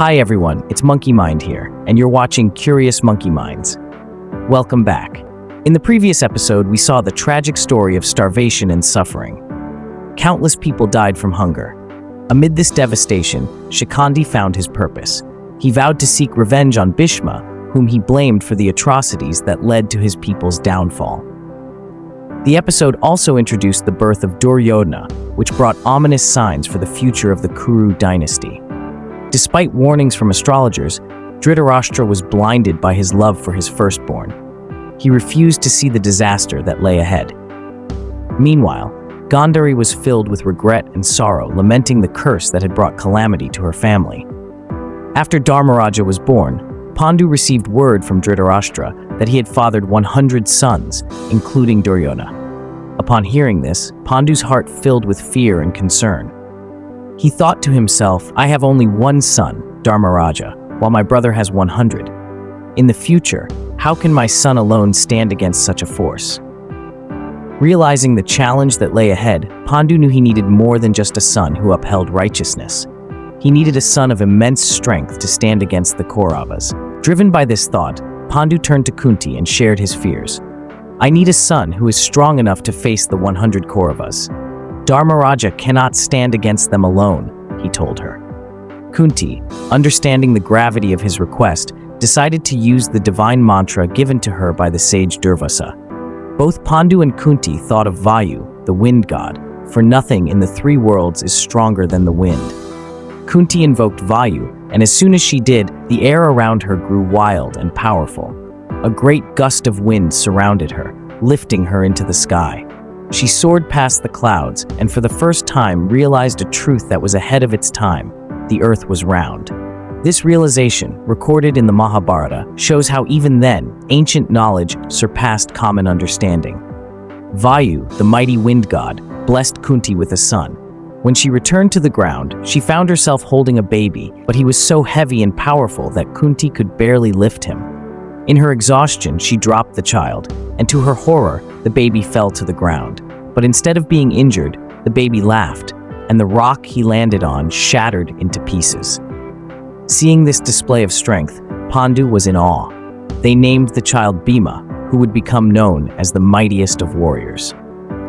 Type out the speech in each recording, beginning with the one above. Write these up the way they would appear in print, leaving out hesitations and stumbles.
Hi everyone, it's Monkey Mind here, and you're watching Curious Monkey Minds. Welcome back. In the previous episode, we saw the tragic story of starvation and suffering. Countless people died from hunger. Amid this devastation, Shikandi found his purpose. He vowed to seek revenge on Bhishma, whom he blamed for the atrocities that led to his people's downfall. The episode also introduced the birth of Duryodhana, which brought ominous signs for the future of the Kuru dynasty. Despite warnings from astrologers, Dhritarashtra was blinded by his love for his firstborn. He refused to see the disaster that lay ahead. Meanwhile, Gandhari was filled with regret and sorrow, lamenting the curse that had brought calamity to her family. After Dharmaraja was born, Pandu received word from Dhritarashtra that he had fathered 100 sons, including Duryodhana. Upon hearing this, Pandu's heart filled with fear and concern. He thought to himself, I have only one son, Dharmaraja, while my brother has 100. In the future, how can my son alone stand against such a force? Realizing the challenge that lay ahead, Pandu knew he needed more than just a son who upheld righteousness. He needed a son of immense strength to stand against the Kauravas. Driven by this thought, Pandu turned to Kunti and shared his fears. I need a son who is strong enough to face the 100 Kauravas. Dharmaraja cannot stand against them alone, he told her. Kunti, understanding the gravity of his request, decided to use the divine mantra given to her by the sage Durvasa. Both Pandu and Kunti thought of Vayu, the wind god, for nothing in the three worlds is stronger than the wind. Kunti invoked Vayu, and as soon as she did, the air around her grew wild and powerful. A great gust of wind surrounded her, lifting her into the sky. She soared past the clouds and for the first time realized a truth that was ahead of its time: the earth was round. This realization, recorded in the Mahabharata, shows how even then, ancient knowledge surpassed common understanding. Vayu, the mighty wind god, blessed Kunti with a son. When she returned to the ground, she found herself holding a baby, but he was so heavy and powerful that Kunti could barely lift him. In her exhaustion, she dropped the child, and to her horror, the baby fell to the ground. But instead of being injured, the baby laughed, and the rock he landed on shattered into pieces. Seeing this display of strength, Pandu was in awe. They named the child Bhima, who would become known as the mightiest of warriors.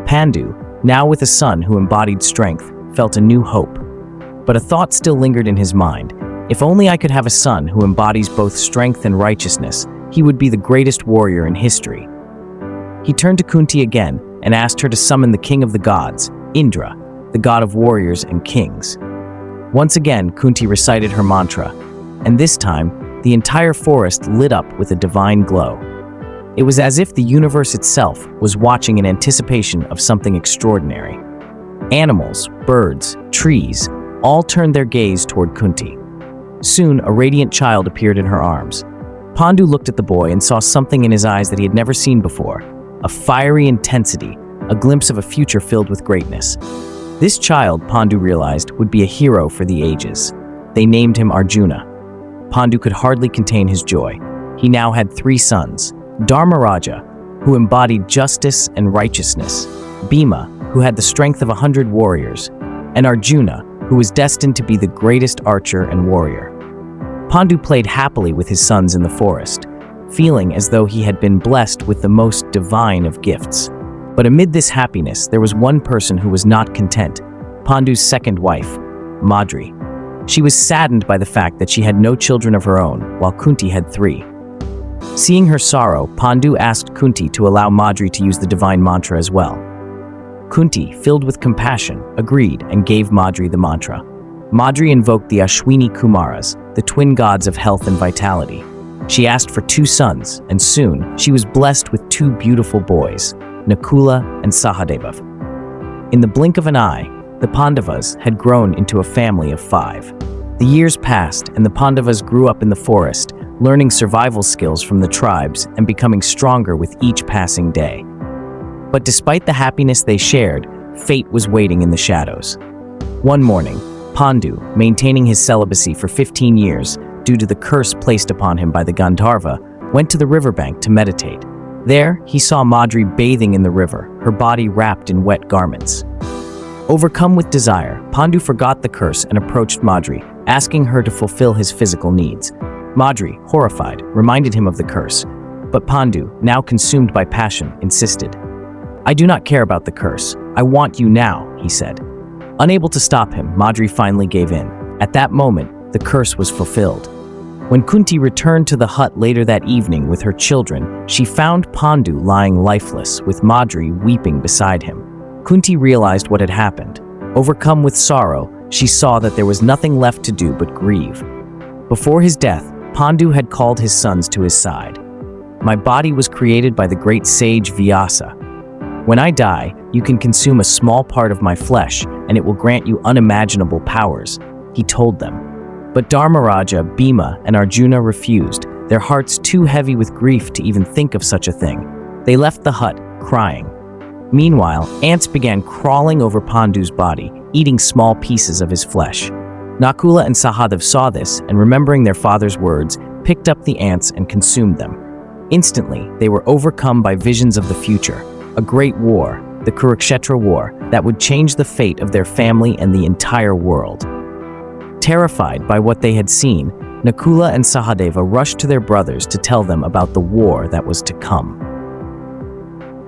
Pandu, now with a son who embodied strength, felt a new hope. But a thought still lingered in his mind. If only I could have a son who embodies both strength and righteousness, he would be the greatest warrior in history. He turned to Kunti again and asked her to summon the king of the gods, Indra, the god of warriors and kings. Once again, Kunti recited her mantra, and this time, the entire forest lit up with a divine glow. It was as if the universe itself was watching in anticipation of something extraordinary. Animals, birds, trees, all turned their gaze toward Kunti. Soon, a radiant child appeared in her arms. Pandu looked at the boy and saw something in his eyes that he had never seen before: a fiery intensity, a glimpse of a future filled with greatness. This child, Pandu realized, would be a hero for the ages. They named him Arjuna. Pandu could hardly contain his joy. He now had 3 sons: Dharmaraja, who embodied justice and righteousness; Bhima, who had the strength of 100 warriors; and Arjuna, who was destined to be the greatest archer and warrior. Pandu played happily with his sons in the forest, feeling as though he had been blessed with the most divine of gifts. But amid this happiness, there was one person who was not content: Pandu's second wife, Madri. She was saddened by the fact that she had no children of her own, while Kunti had 3. Seeing her sorrow, Pandu asked Kunti to allow Madri to use the divine mantra as well. Kunti, filled with compassion, agreed and gave Madri the mantra. Madri invoked the Ashwini Kumaras, the twin gods of health and vitality. She asked for 2 sons, and soon she was blessed with 2 beautiful boys, Nakula and Sahadeva. In the blink of an eye, the Pandavas had grown into a family of 5. The years passed, and the Pandavas grew up in the forest, learning survival skills from the tribes and becoming stronger with each passing day. But despite the happiness they shared, fate was waiting in the shadows. One morning, Pandu, maintaining his celibacy for 15 years due to the curse placed upon him by the Gandharva, went to the riverbank to meditate. There, he saw Madri bathing in the river, her body wrapped in wet garments. Overcome with desire, Pandu forgot the curse and approached Madri, asking her to fulfill his physical needs. Madri, horrified, reminded him of the curse. But Pandu, now consumed by passion, insisted. "I do not care about the curse. I want you now," he said. Unable to stop him, Madri finally gave in. At that moment, the curse was fulfilled. When Kunti returned to the hut later that evening with her children, she found Pandu lying lifeless, with Madri weeping beside him. Kunti realized what had happened. Overcome with sorrow, she saw that there was nothing left to do but grieve. Before his death, Pandu had called his sons to his side. "My body was created by the great sage Vyasa. When I die, you can consume a small part of my flesh, and it will grant you unimaginable powers," he told them. But Dharmaraja, Bhima, and Arjuna refused, their hearts too heavy with grief to even think of such a thing. They left the hut, crying. Meanwhile, ants began crawling over Pandu's body, eating small pieces of his flesh. Nakula and Sahadev saw this, and remembering their father's words, picked up the ants and consumed them. Instantly, they were overcome by visions of the future, a great war, the Kurukshetra War, that would change the fate of their family and the entire world. Terrified by what they had seen, Nakula and Sahadeva rushed to their brothers to tell them about the war that was to come.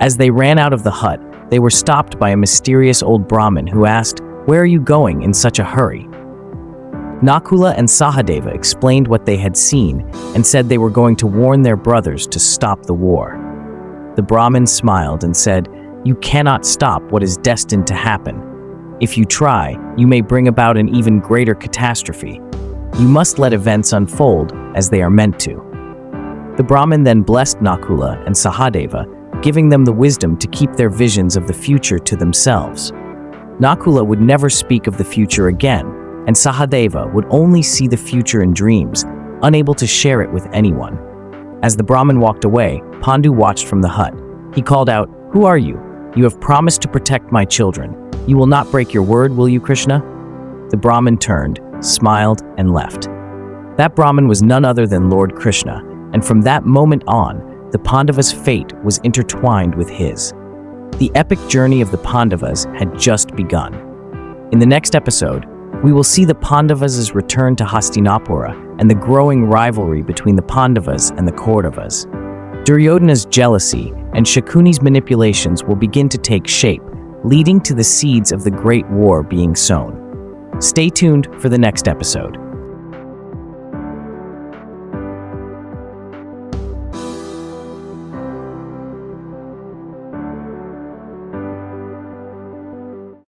As they ran out of the hut, they were stopped by a mysterious old Brahmin who asked, "Where are you going in such a hurry?" Nakula and Sahadeva explained what they had seen and said they were going to warn their brothers to stop the war. The Brahmin smiled and said, "You cannot stop what is destined to happen. If you try, you may bring about an even greater catastrophe. You must let events unfold as they are meant to." The Brahmin then blessed Nakula and Sahadeva, giving them the wisdom to keep their visions of the future to themselves. Nakula would never speak of the future again, and Sahadeva would only see the future in dreams, unable to share it with anyone. As the Brahmin walked away, Pandu watched from the hut. He called out, "Who are you? You have promised to protect my children. You will not break your word, will you, Krishna?" The Brahmin turned, smiled, and left. That Brahmin was none other than Lord Krishna, and from that moment on, the Pandavas' fate was intertwined with his. The epic journey of the Pandavas had just begun. In the next episode, we will see the Pandavas' return to Hastinapura and the growing rivalry between the Pandavas and the Kauravas. Duryodhana's jealousy and Shakuni's manipulations will begin to take shape, leading to the seeds of the Great War being sown. Stay tuned for the next episode.